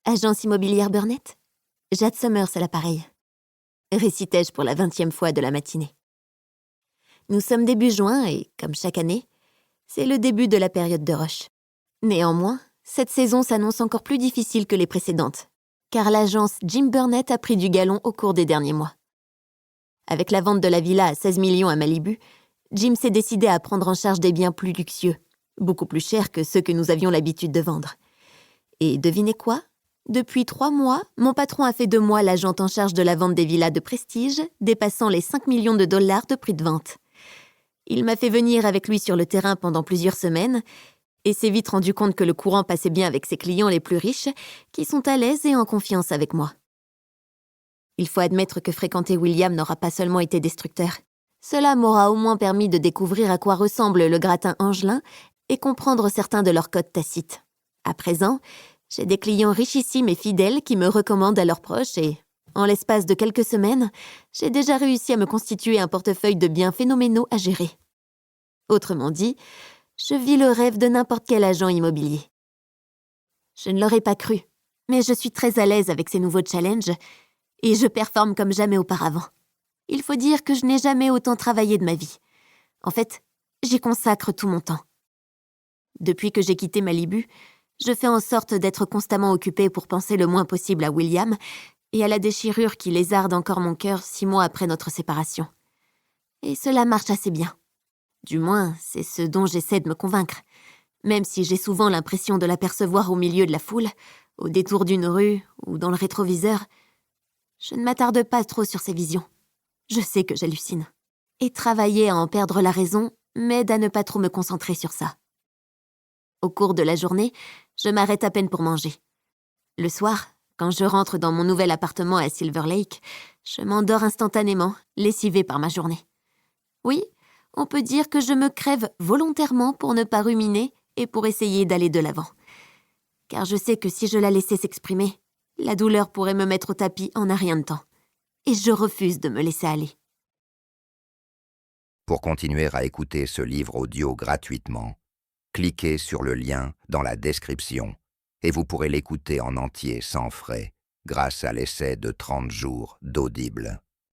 Agence immobilière Burnett? Jade Summers à l'appareil. Récitai-je pour la 20e fois de la matinée. Nous sommes début juin et, comme chaque année, c'est le début de la période de rush. Néanmoins, cette saison s'annonce encore plus difficile que les précédentes, car l'agence Jim Burnett a pris du galon au cours des derniers mois. Avec la vente de la villa à 16 millions à Malibu, Jim s'est décidé à prendre en charge des biens plus luxueux, beaucoup plus chers que ceux que nous avions l'habitude de vendre. Et devinez quoi? Depuis 3 mois, mon patron a fait de moi l'agente en charge de la vente des villas de prestige, dépassant les 5 millions de dollars de prix de vente. Il m'a fait venir avec lui sur le terrain pendant plusieurs semaines et s'est vite rendu compte que le courant passait bien avec ses clients les plus riches, qui sont à l'aise et en confiance avec moi. Il faut admettre que fréquenter William n'aura pas seulement été destructeur. Cela m'aura au moins permis de découvrir à quoi ressemble le gratin angelin et comprendre certains de leurs codes tacites. À présent, j'ai des clients richissimes et fidèles qui me recommandent à leurs proches et, en l'espace de quelques semaines, j'ai déjà réussi à me constituer un portefeuille de biens phénoménaux à gérer. Autrement dit, je vis le rêve de n'importe quel agent immobilier. Je ne l'aurais pas cru, mais je suis très à l'aise avec ces nouveaux challenges et je performe comme jamais auparavant. Il faut dire que je n'ai jamais autant travaillé de ma vie. En fait, j'y consacre tout mon temps. Depuis que j'ai quitté Malibu, je fais en sorte d'être constamment occupée pour penser le moins possible à William et à la déchirure qui lézarde encore mon cœur 6 mois après notre séparation. Et cela marche assez bien. Du moins, c'est ce dont j'essaie de me convaincre, même si j'ai souvent l'impression de l'apercevoir au milieu de la foule, au détour d'une rue ou dans le rétroviseur. Je ne m'attarde pas trop sur ces visions. Je sais que j'hallucine. Et travailler à en perdre la raison m'aide à ne pas trop me concentrer sur ça. Au cours de la journée, je m'arrête à peine pour manger. Le soir, quand je rentre dans mon nouvel appartement à Silver Lake, je m'endors instantanément, lessivée par ma journée. Oui, on peut dire que je me crève volontairement pour ne pas ruminer et pour essayer d'aller de l'avant. Car je sais que si je la laissais s'exprimer, la douleur pourrait me mettre au tapis en un rien de temps. Et je refuse de me laisser aller. Pour continuer à écouter ce livre audio gratuitement, cliquez sur le lien dans la description et vous pourrez l'écouter en entier sans frais grâce à l'essai de 30 jours d'Audible.